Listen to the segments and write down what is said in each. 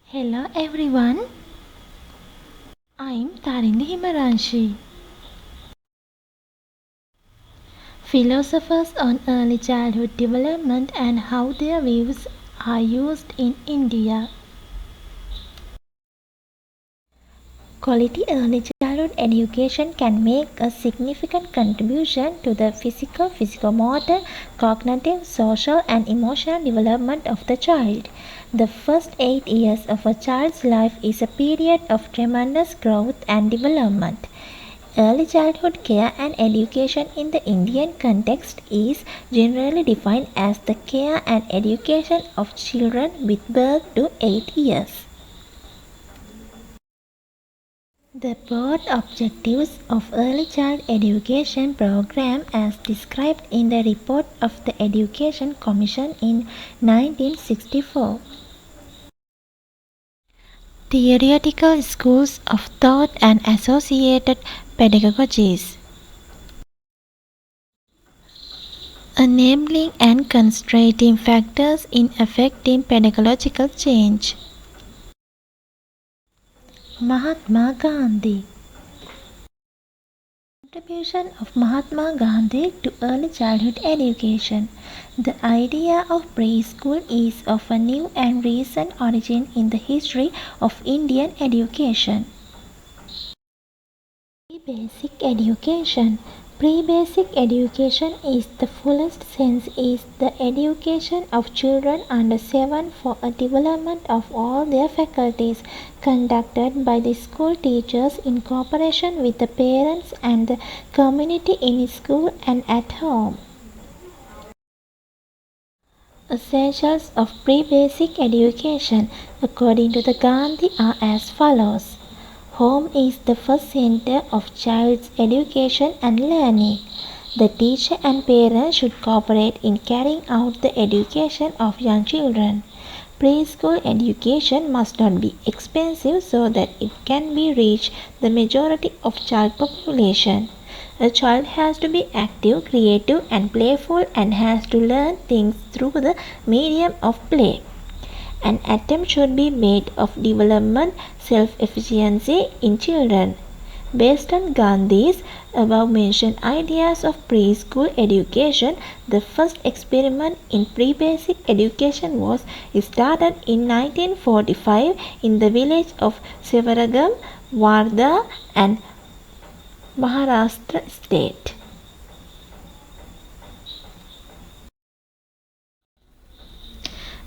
Hello everyone, I'm Tarindi Himaranshi. Philosophers on early childhood development and how their views are used in India. Quality early childhood education can make a significant contribution to the physicomotor, cognitive, social, and emotional development of the child. The first 8 years of a child's life is a period of tremendous growth and development. Early childhood care and education in the Indian context is generally defined as the care and education of children with birth to 8 years. The broad objectives of early child education program as described in the report of the Education Commission in 1964. Theoretical schools of thought and associated pedagogies. Enabling and constraining factors in affecting pedagogical change. Mahatma Gandhi. Contribution of Mahatma Gandhi to early childhood education. The idea of preschool is of a new and recent origin in the history of Indian education. Pre-basic education. Pre-basic education is the fullest sense is the education of children under 7 for a development of all their faculties conducted by the school teachers in cooperation with the parents and the community in school and at home. Essentials of pre-basic education according to the Gandhi are as follows. Home is the first center of child's education and learning. The teacher and parents should cooperate in carrying out the education of young children. Preschool education must not be expensive so that it can be reached the majority of child population. A child has to be active, creative and playful and has to learn things through the medium of play. An attempt should be made of development self-efficiency in children. Based on Gandhi's above-mentioned ideas of preschool education, the first experiment in pre-basic education was started in 1945 in the village of Sevaragam, Wardha and Maharashtra state.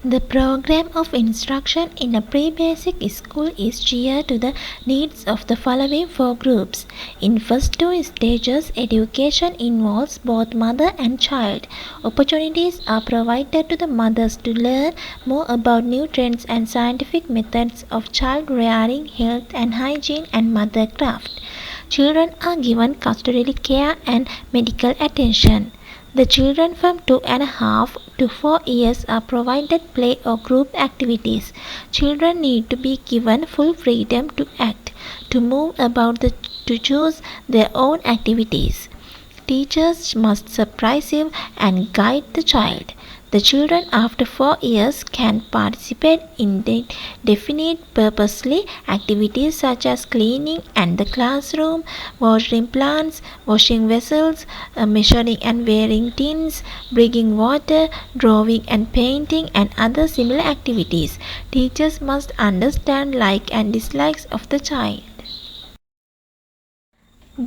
The program of instruction in a pre-basic school is geared to the needs of the following 4 groups. In first 2 stages, education involves both mother and child. Opportunities are provided to the mothers to learn more about new trends and scientific methods of child rearing, health and hygiene and mothercraft. Children are given custodial care and medical attention. The children from 2.5 to 4 years are provided play or group activities. Children need to be given full freedom to act, to move about, to choose their own activities. Teachers must supervise and guide the child. The children after 4 years can participate in definite purposely activities such as cleaning and the classroom, watering plants, washing vessels, measuring and weighing tins, bringing water, drawing and painting and other similar activities. Teachers must understand likes and dislikes of the child.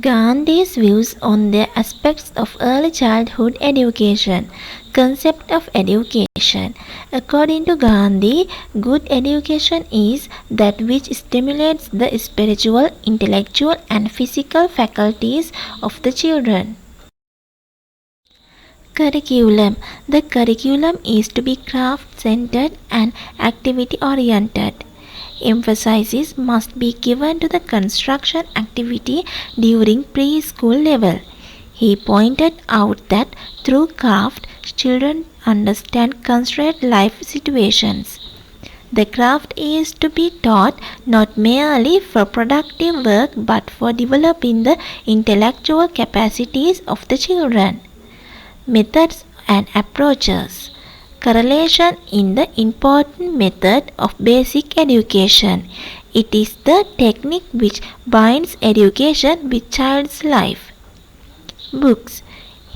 Gandhi's views on the aspects of early childhood education. Concept of education. According to Gandhi, good education is that which stimulates the spiritual, intellectual and physical faculties of the children. Curriculum. The curriculum is to be craft-centered and activity-oriented. Emphasis must be given to the construction activity during preschool level. He pointed out that through craft, children understand constrained life situations. The craft is to be taught not merely for productive work but for developing the intellectual capacities of the children. Methods and approaches. correlation in the important method of basic education. It is the technique which binds education with child's life. Books.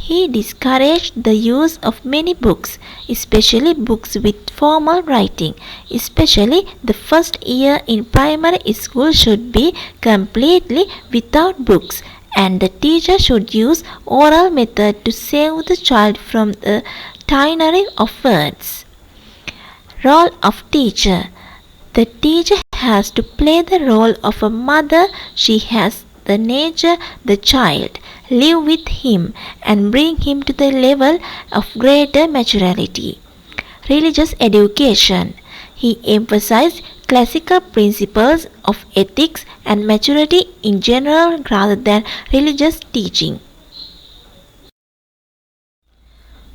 He discouraged the use of many books, especially books with formal writing. Especially the first year in primary school should be completely without books, and the teacher should use oral method to save the child from the tyranny of words. Role of teacher. The teacher has to play the role of a mother. She has the nature the child, live with him and bring him to the level of greater maturity. Religious education. He emphasized classical principles of ethics and maturity in general rather than religious teaching.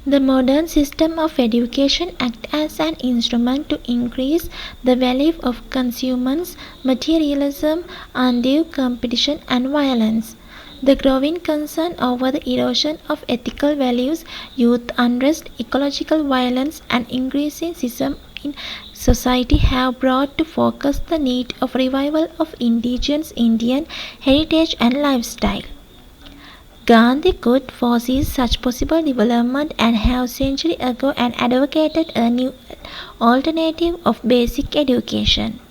The modern system of education acts as an instrument to increase the value of consumers, materialism, undue competition and violence. The growing concern over the erosion of ethical values, youth unrest, ecological violence and increasing schism in society have brought to focus the need of revival of indigenous Indian heritage and lifestyle. Gandhi could foresee such possible development and have centuries ago and advocated a new alternative of basic education,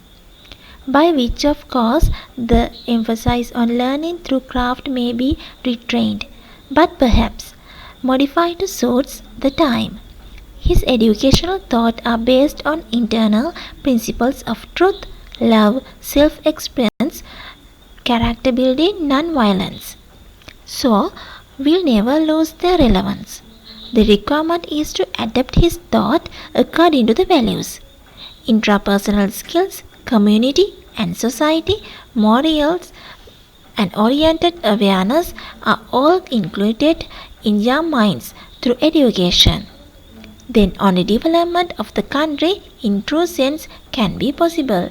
by which of course the emphasis on learning through craft may be retained, but perhaps modified to suit the time. His educational thoughts are based on internal principles of truth, love, self-experience, character building, non-violence. So, will never lose their relevance. The requirement is to adapt his thought according to the values, intrapersonal skills, community and society, morals and oriented awareness are all included in young minds through education. Then only development of the country in true sense can be possible.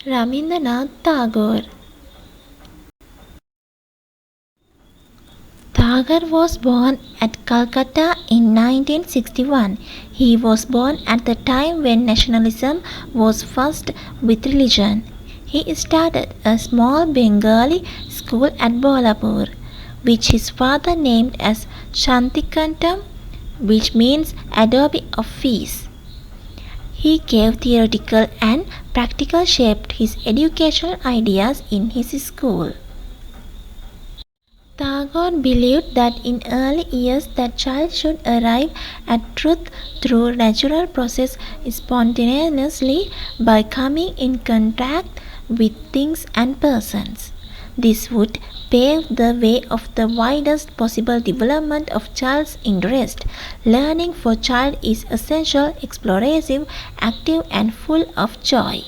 Rabindranath Tagore. Tagore was born at Calcutta in 1961. He was born at the time when nationalism was first with religion. He started a small Bengali school at Bolapur, which his father named as Shantikantam, which means Adobe of Peace. He gave theoretical and practical shape to his educational ideas in his school. Tagore believed that in early years the child should arrive at truth through natural process spontaneously by coming in contact with things and persons. This would pave the way of the widest possible development of child's interest. Learning for child is essential, explorative, active and full of joy.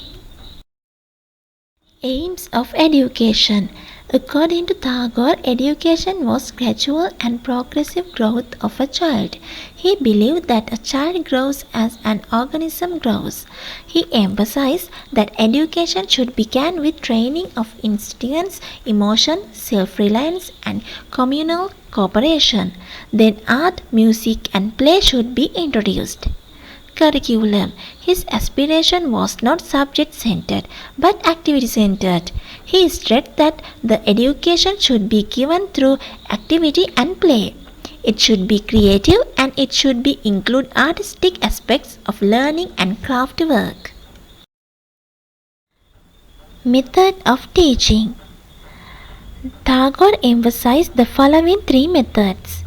Aims of education. According to Tagore, education was gradual and progressive growth of a child. He believed that a child grows as an organism grows. He emphasized that education should begin with training of instincts, emotion, self-reliance and communal cooperation. Then art, music and play should be introduced. Curriculum. His aspiration was not subject-centered but activity-centered. He stressed that the education should be given through activity and play. It should be creative and it should be include artistic aspects of learning and craft work. Method of teaching. Tagore emphasized the following three methods.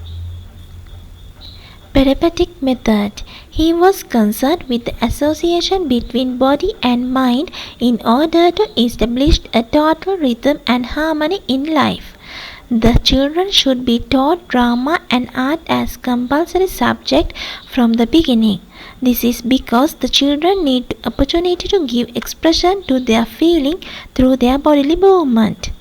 Therapeutic method. He was concerned with the association between body and mind in order to establish a total rhythm and harmony in life. The children should be taught drama and art as compulsory subject from the beginning. This is because the children need the opportunity to give expression to their feeling through their bodily movement.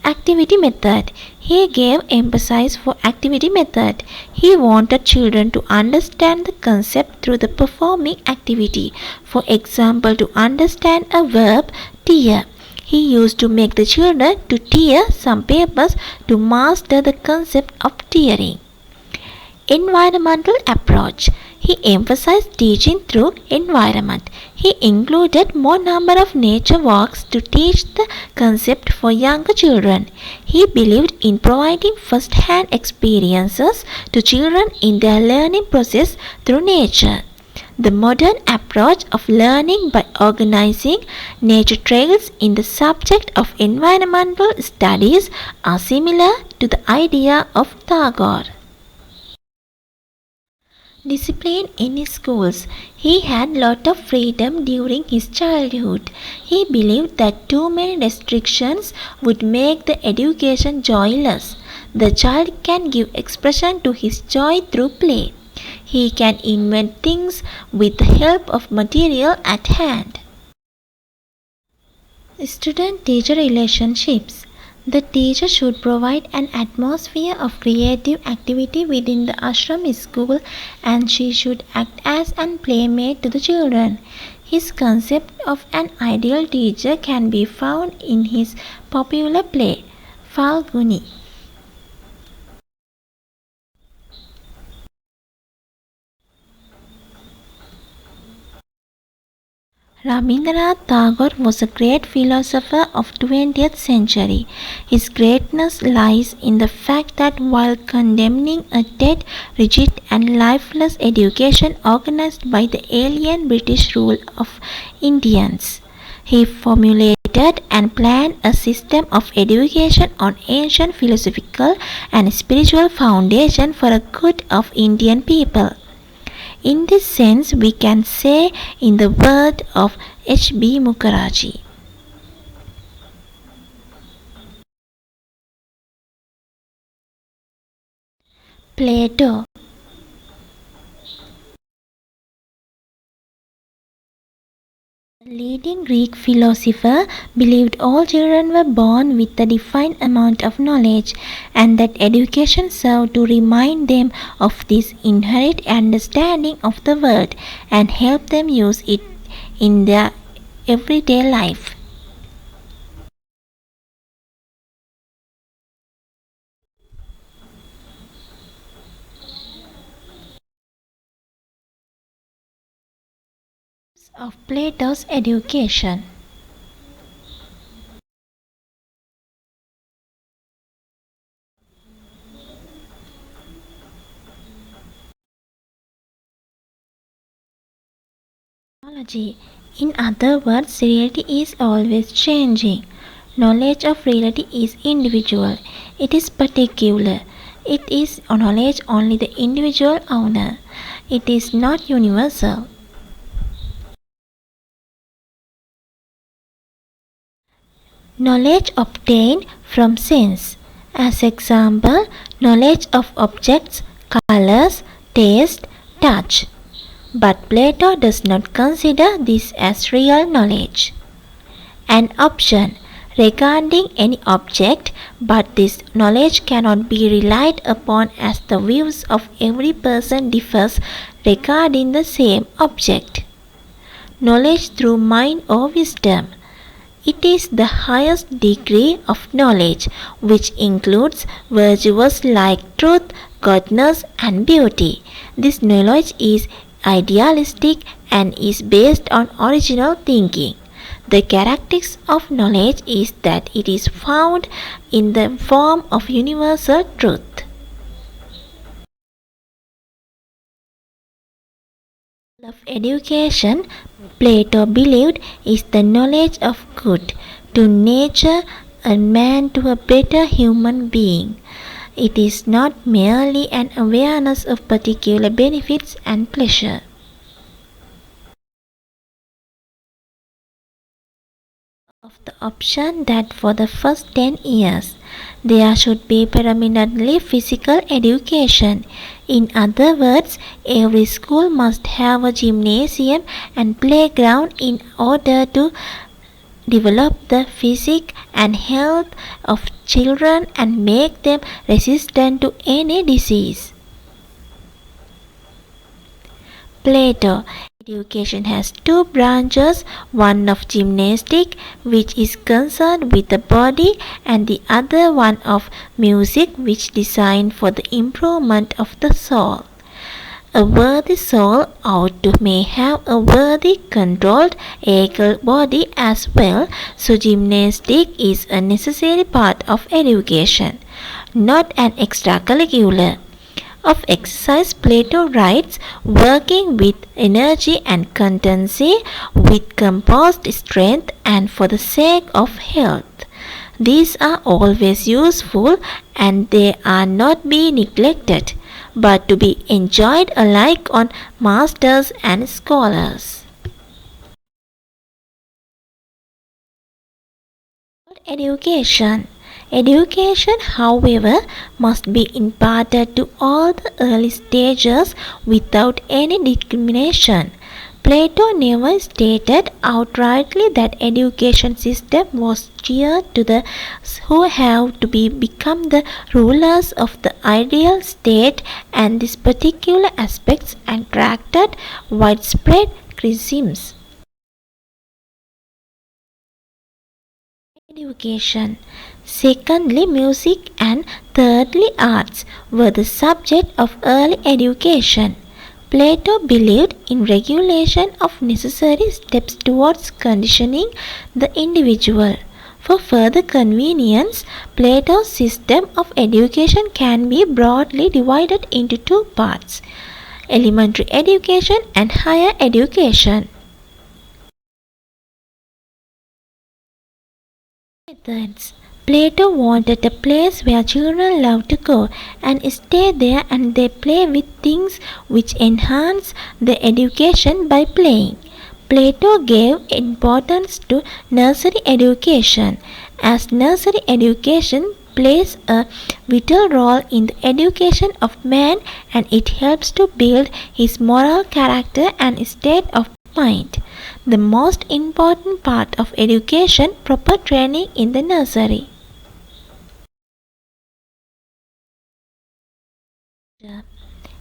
Activity method. He gave emphasis for activity method. He wanted children to understand the concept through the performing activity. For example, to understand a verb tear. He used to make the children to tear some papers to master the concept of tearing. Environmental approach. He emphasized teaching through environment. He included more number of nature walks to teach the concept for younger children. He believed in providing first-hand experiences to children in their learning process through nature. The modern approach of learning by organizing nature trails in the subject of environmental studies are similar to the idea of Tagore. Discipline in his schools. He had lot of freedom during his childhood. He believed that too many restrictions would make the education joyless. The child can give expression to his joy through play. He can invent things with the help of material at hand. Student-teacher relationships. The teacher should provide an atmosphere of creative activity within the ashram school, and she should act as an playmate to the children. His concept of an ideal teacher can be found in his popular play, Falguni. Rabindranath Tagore was a great philosopher of 20th century. His greatness lies in the fact that while condemning a dead, rigid and lifeless education organized by the alien British rule of Indians, he formulated and planned a system of education on ancient philosophical and spiritual foundation for the good of Indian people. In this sense, we can say in the word of H.B. Mukherjee, Plato. The leading Greek philosopher believed all children were born with a defined amount of knowledge, and that education served to remind them of this inherent understanding of the world and help them use it in their everyday life. Of Plato's education. In other words, reality is always changing. Knowledge of reality is individual. It is particular. It is knowledge only the individual owner. It is not universal. Knowledge obtained from sense. As example, knowledge of objects, colors, taste, touch. But Plato does not consider this as real knowledge. An option regarding any object, but this knowledge cannot be relied upon as the views of every person differs regarding the same object. Knowledge through mind or wisdom. It is the highest degree of knowledge, which includes virtues like truth, goodness, and beauty. This knowledge is idealistic and is based on original thinking. The characteristic of knowledge is that it is found in the form of universal truth. Of education, Plato believed, is the knowledge of good to nature and man to a better human being. It is not merely an awareness of particular benefits and pleasure. Of the option that for the first 10 years there should be predominantly physical education. In other words, every school must have a gymnasium and playground in order to develop the physique and health of children and make them resistant to any disease. Plato. Education has two branches, one of gymnastic, which is concerned with the body, and the other one of music, which is designed for the improvement of the soul. A worthy soul ought to may have a worthy controlled able body as well, so gymnastic is a necessary part of education, not an extracurricular. Of exercise, Plato writes, working with energy and constancy, with composed strength, and for the sake of health. These are always useful, and they are not be neglected, but to be enjoyed alike on masters and scholars. Education. Education, however, must be imparted to all the early stages without any discrimination. Plato never stated outrightly that education system was geared to the who have to become the rulers of the ideal state, and these particular aspects attracted widespread criticisms. Education. Secondly, music, and thirdly, arts were the subject of early education. Plato believed in regulation of necessary steps towards conditioning the individual. For further convenience, Plato's system of education can be broadly divided into two parts: elementary education and higher education. Methods. Plato wanted a place where children love to go and stay there, and they play with things which enhance their education by playing. Plato gave importance to nursery education, as nursery education plays a vital role in the education of man, and it helps to build his moral character and state of mind. The most important part of education, proper training in the nursery.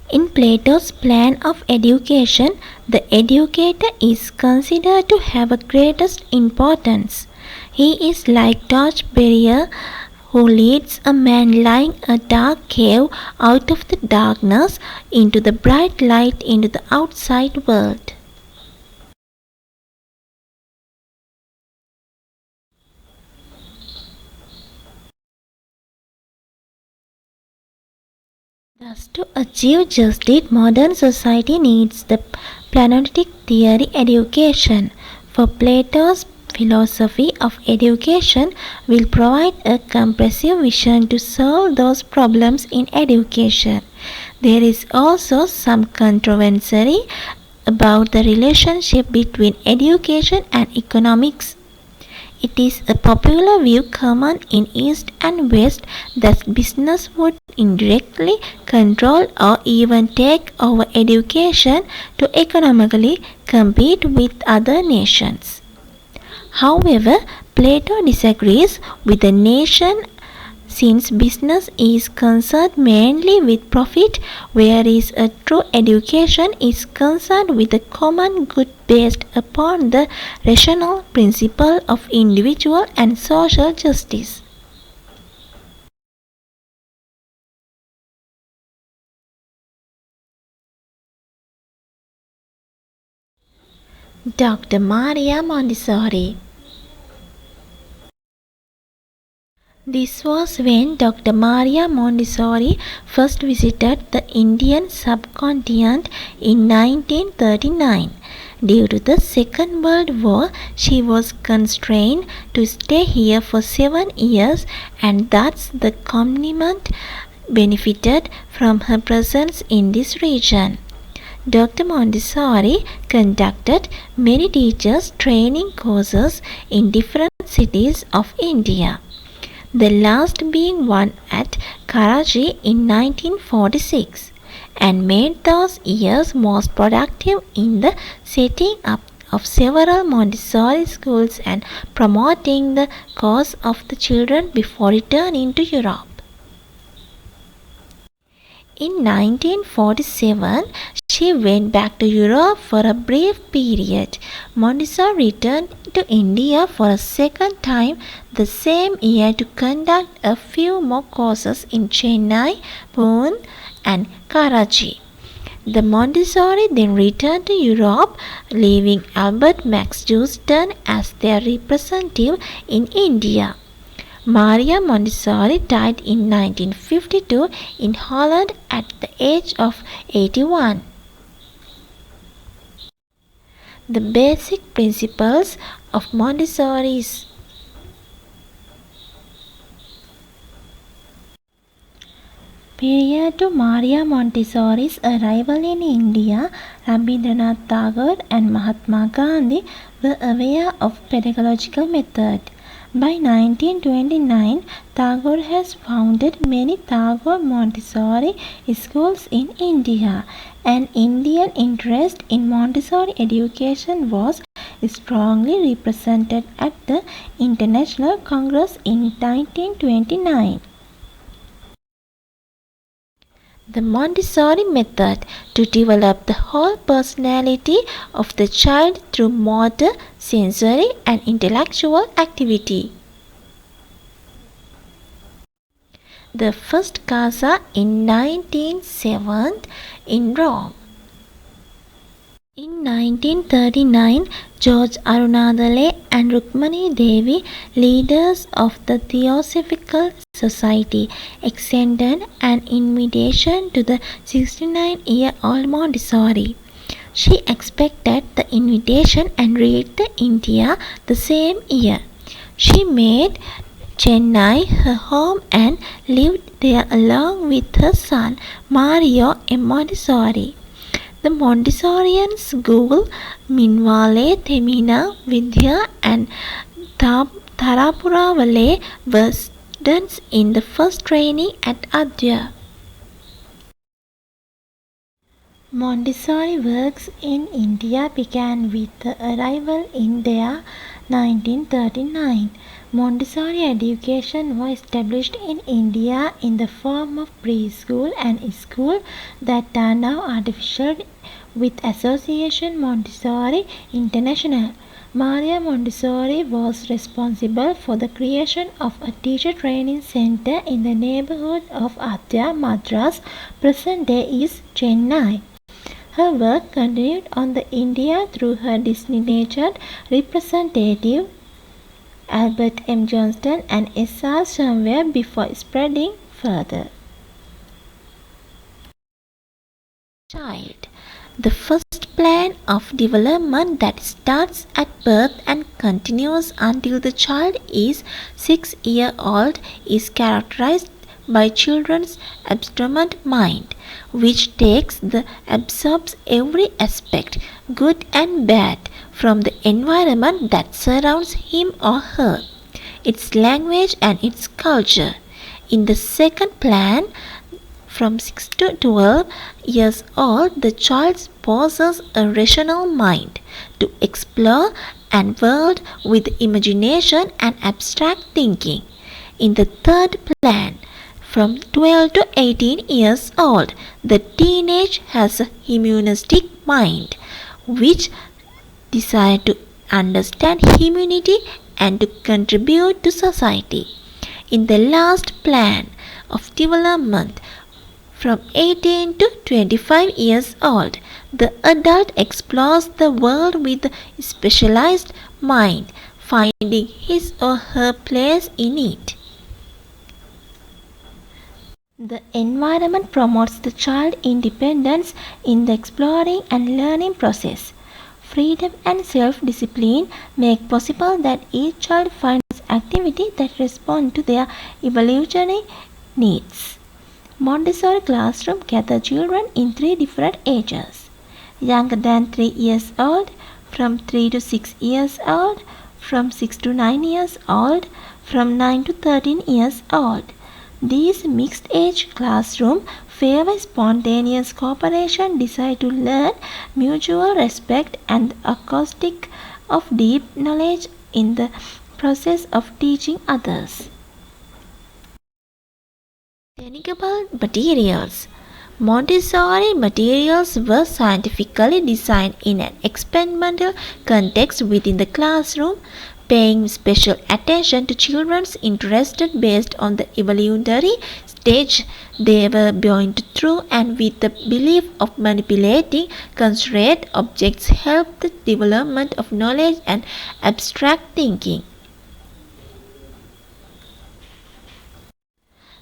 In Plato's plan of education, the educator is considered to have the greatest importance. He is like torchbearer who leads a man lying in a dark cave out of the darkness into the bright light into the outside world. Thus, to achieve justice, modern society needs the Platonic theory education. For Plato's philosophy of education will provide a comprehensive vision to solve those problems in education. There is also some controversy about the relationship between education and economics. It is a popular view common in East and West that business would indirectly control or even take over education to economically compete with other nations. However, Plato disagrees with the nation, since business is concerned mainly with profit, whereas a true education is concerned with the common good based upon the rational principle of individual and social justice. Dr. Maria Montessori. This was when Dr. Maria Montessori first visited the Indian subcontinent in 1939. Due to the Second World War, she was constrained to stay here for 7 years, and thus the commonwealth benefited from her presence in this region. Dr. Montessori conducted many teachers' training courses in different cities of India, the last being one at Karachi in 1946, and made those years most productive in the setting up of several Montessori schools and promoting the cause of the children before returning to Europe. In 1947, she went back to Europe for a brief period. Montessori returned to India for a second time the same year to conduct a few more courses in Chennai, Pune, and Karachi. The Montessori then returned to Europe, leaving Albert Max Houston as their representative in India. Maria Montessori died in 1952 in Holland at the age of 81. The basic principles of Montessori's. Prior to Maria Montessori's arrival in India, Rabindranath Tagore and Mahatma Gandhi were aware of pedagogical method. By 1929, Tagore has founded many Tagore Montessori schools in India. An Indian interest in Montessori education was strongly represented at the International Congress in 1929. The Montessori method to develop the whole personality of the child through motor, sensory, and intellectual activity. The first casa in 1907 in Rome. In 1939, George Arunadale and Rukmani Devi, leaders of the Theosophical Society, extended an invitation to the 69-year-old Montessori. She expected the invitation and reached India the same year. She made Chennai her home and lived there along with her son Mario M. Montessori. The Montessorian school, Minwale, Temina, Vidya and Tharapuravale were students in the first training at Adya. Montessori works in India began with the arrival in India 1939. Montessori education was established in India in the form of preschool and school that are now artificial with Association Montessori International. Maria Montessori was responsible for the creation of a teacher training center in the neighborhood of Adya, Madras, present day is Chennai. Her work continued on the India through her designated representative Albert M. Johnston and S.R. somewhere before spreading further. Child. The first plan of development that starts at birth and continues until the child is 6 years old is characterized by children's abstract mind, which absorbs every aspect, good and bad, from the environment that surrounds him or her, its language and its culture. In the second plan, from 6 to 12 years old, the child possesses a rational mind to explore the world with imagination and abstract thinking. In the third plan, from 12 to 18 years old, the teenage has a humanistic mind, which desires to understand humanity and to contribute to society. In the last plan of development, from 18 to 25 years old, the adult explores the world with a specialized mind, finding his or her place in it. The environment promotes the child's independence in the exploring and learning process. Freedom and self-discipline make possible that each child finds activity that respond to their evolutionary needs. Montessori classroom gather children in 3 different ages: younger than 3 years old, from 3 to 6 years old, from 6 to 9 years old, from 9 to 13 years old. These mixed-age classrooms favor spontaneous cooperation designed to learn, mutual respect, and the acoustic of deep knowledge in the process of teaching others. Technical materials. Montessori materials were scientifically designed in an experimental context within the classroom, paying special attention to children's interests based on the evolutionary stage they were going through and with the belief of manipulating constrained objects helped the development of knowledge and abstract thinking.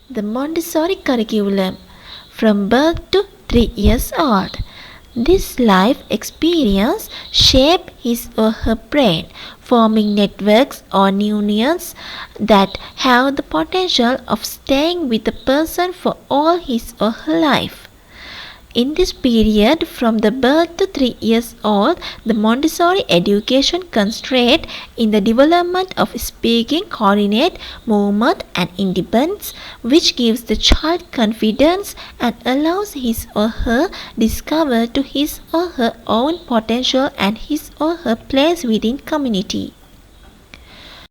The Montessori curriculum from birth to 3 years old. This life experience shaped his or her brain, forming networks or neurons that have the potential of staying with a person for all his or her life. In this period, from the birth to 3 years old, the Montessori education concentrated in the development of speaking, coordinate, movement, and independence, which gives the child confidence and allows his or her discover to his or her own potential and his or her place within community.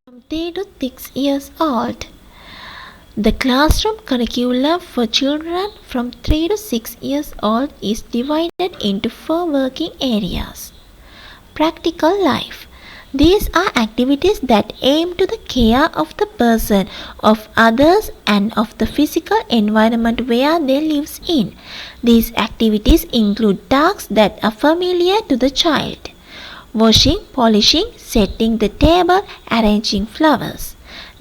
From 3 to 6 years old, the classroom curriculum for children from 3 to 6 years old is divided into 4 working areas. Practical life. These are activities that aim to the care of the person, of others, and of the physical environment where they live in. These activities include tasks that are familiar to the child: washing, polishing, setting the table, arranging flowers.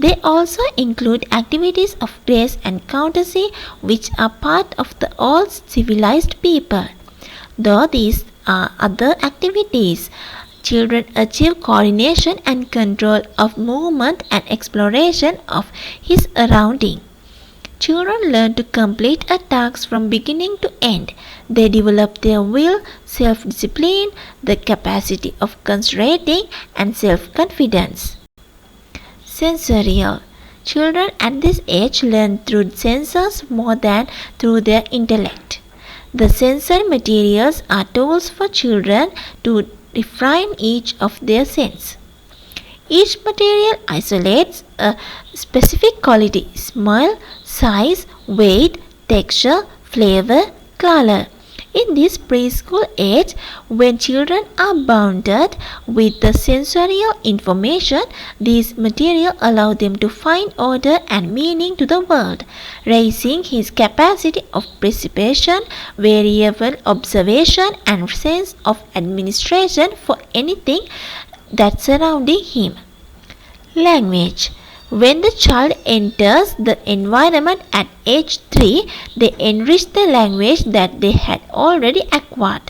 They also include activities of grace and courtesy, which are part of the all civilized people. Though these are other activities, children achieve coordination and control of movement and exploration of his surroundings. Children learn to complete a task from beginning to end. They develop their will, self-discipline, the capacity of concentrating, and self-confidence. Sensorial. Children at this age learn through senses more than through their intellect. The sensory materials are tools for children to refine each of their senses. Each material isolates a specific quality: smell, size, weight, texture, flavor, color. In this preschool age, when children are bounded with the sensorial information, these materials allow them to find order and meaning to the world, raising his capacity of perception, variable observation, and sense of administration for anything that's surrounding him. Language. When the child enters the environment at age 3, they enrich the language that they had already acquired.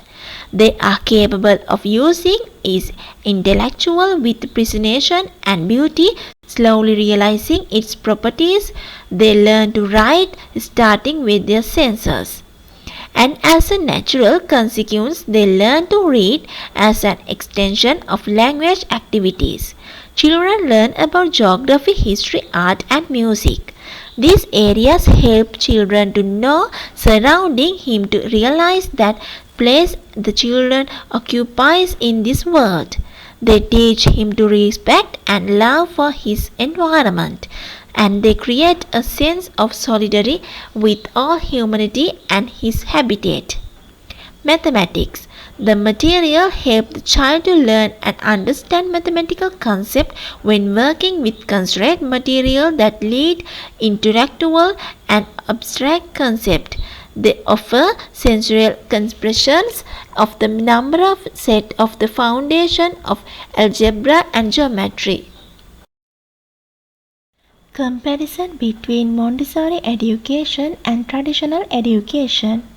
They are capable of using its intellectual with precision and beauty, slowly realizing its properties. They learn to write starting with their senses. And as a natural consequence, they learn to read as an extension of language activities. Children learn about geography, history, art, and music. These areas help children to know surrounding him, to realize that place the children occupies in this world. They teach him to respect and love for his environment, and they create a sense of solidarity with all humanity and his habitat. Mathematics. The material helps the child to learn and understand mathematical concepts when working with constrained material that lead intellectual and abstract concepts. They offer sensorial expressions of the number of set of the foundation of algebra and geometry. Comparison between Montessori education and traditional education.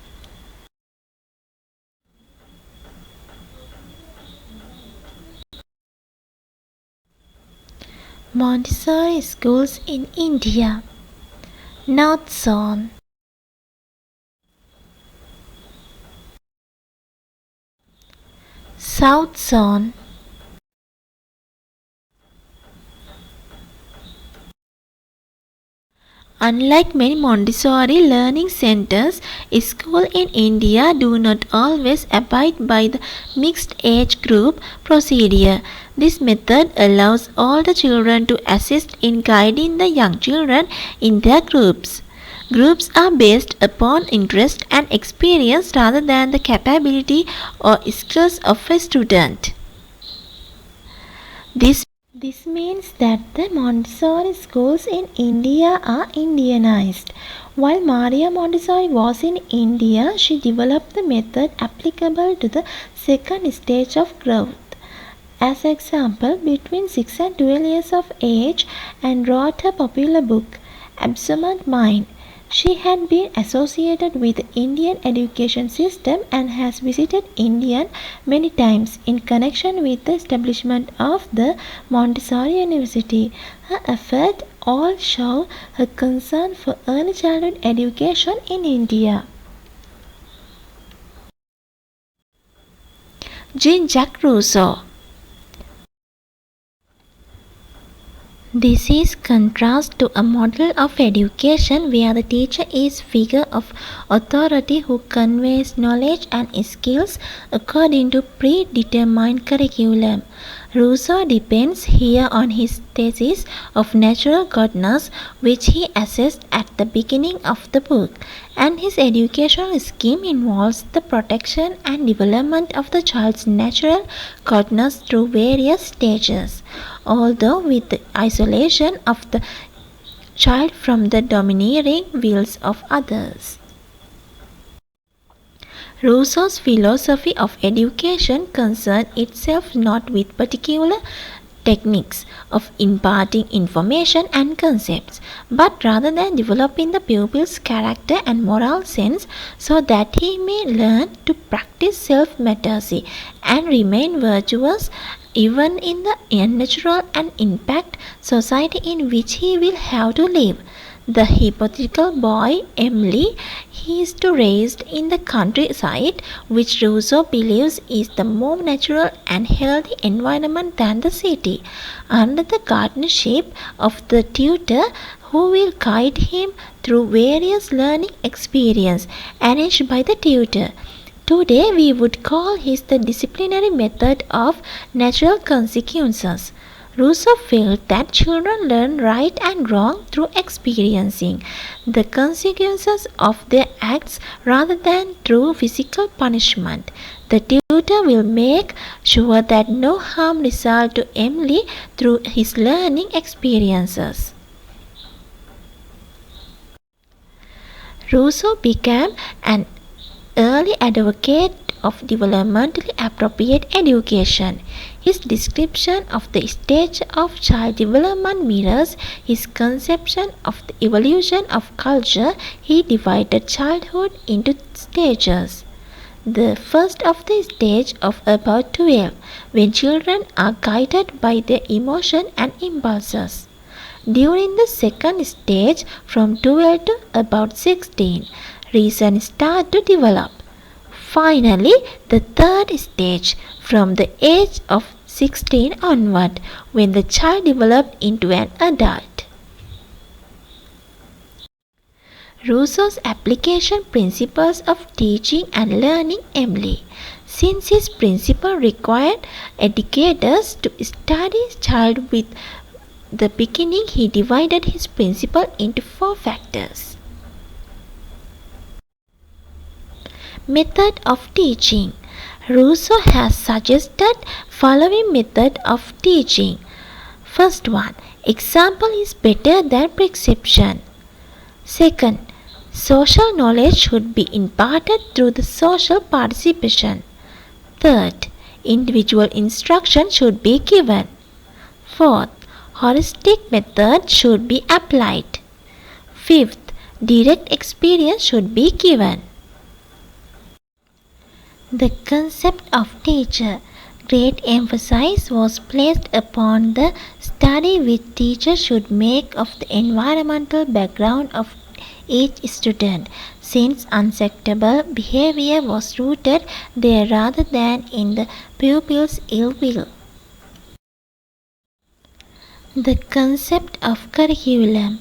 Montessori schools in India. North Zone. South Zone. Unlike many Montessori learning centers, schools in India do not always abide by the mixed age group procedure. This method allows all the children to assist in guiding the young children in their groups. Groups are based upon interest and experience rather than the capability or skills of a student. This means that the Montessori schools in India are Indianized. While Maria Montessori was in India, she developed the method applicable to the second stage of growth. As example, between 6 and 12 years of age, and wrote her popular book, Absent Mind. She had been associated with the Indian education system and has visited India many times in connection with the establishment of the Montessori University. Her efforts all show her concern for early childhood education in India. Jacques Rousseau. This is contrast to a model of education where the teacher is figure of authority who conveys knowledge and skills according to predetermined curriculum. Rousseau depends here on his thesis of natural goodness, which he assessed at the beginning of the book, and his educational scheme involves the protection and development of the child's natural goodness through various stages, although with the isolation of the child from the domineering wills of others. Rousseau's philosophy of education concerned itself not with particular techniques of imparting information and concepts, but rather than developing the pupil's character and moral sense so that he may learn to practice self-mastery and remain virtuous even in the unnatural and impact society in which he will have to live. The hypothetical boy, Emily, he is to raised in the countryside, which Rousseau believes is the more natural and healthy environment than the city, under the guardianship of the tutor who will guide him through various learning experiences arranged by the tutor. Today we would call his the disciplinary method of natural consequences. Rousseau felt that children learn right and wrong through experiencing the consequences of their acts rather than through physical punishment. The tutor will make sure that no harm results to Emily through his learning experiences. Rousseau became an early advocate of developmentally appropriate education. His description of the stage of child development mirrors his conception of the evolution of culture. He divided childhood into stages. The first of the stage of about 12, when children are guided by their emotion and impulses. During the second stage, from 12 to about 16, reason starts to develop. Finally, the third stage, from the age of 16 onward, when the child developed into an adult. Rousseau's application principles of teaching and learning Emily. Since his principle required educators to study child with the beginning, he divided his principle into 4 factors. Method of teaching. Rousseau has suggested following method of teaching. First one, example is better than prescription. Second, social knowledge should be imparted through the social participation. Third, individual instruction should be given. Fourth, holistic method should be applied. Fifth, direct experience should be given. The concept of teacher. Great emphasis was placed upon the study which teachers should make of the environmental background of each student, since unacceptable behavior was rooted there rather than in the pupil's ill will. The concept of curriculum.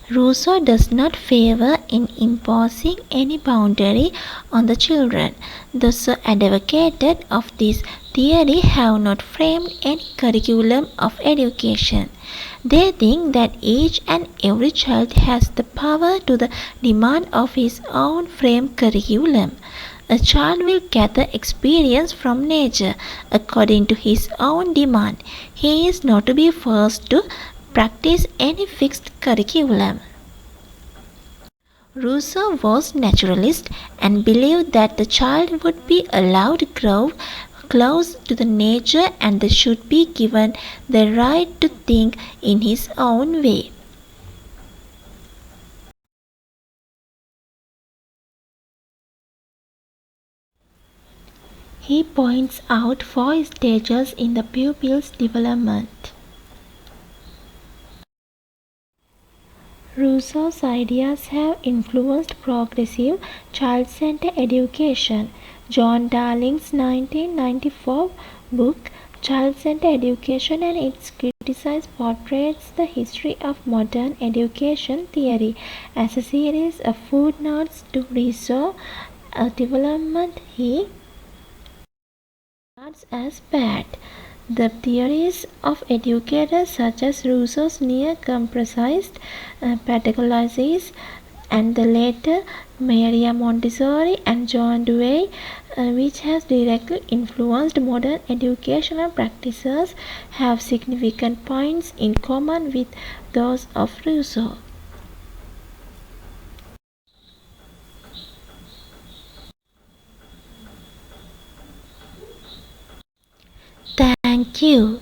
Rousseau does not favor in imposing any boundary on the children. Those who advocated of this theory have not framed any curriculum of education. They think that each and every child has the power to the demand of his own framed curriculum. A child will gather experience from nature according to his own demand. He is not to be forced to practice any fixed curriculum. Rousseau was naturalist and believed that the child would be allowed to grow close to the nature and should be given the right to think in his own way. He points out four stages in the pupil's development. Rousseau's ideas have influenced progressive child-centered education. John Darling's 1994 book, Child-Centered Education and its Criticism portrays the history of modern education theory as a series of footnotes to Rousseau's development. He regards as bad. The theories of educators such as Rousseau's near-comprised pedagogies and the later Maria Montessori and John Dewey, which has directly influenced modern educational practices, have significant points in common with those of Rousseau. Thank you.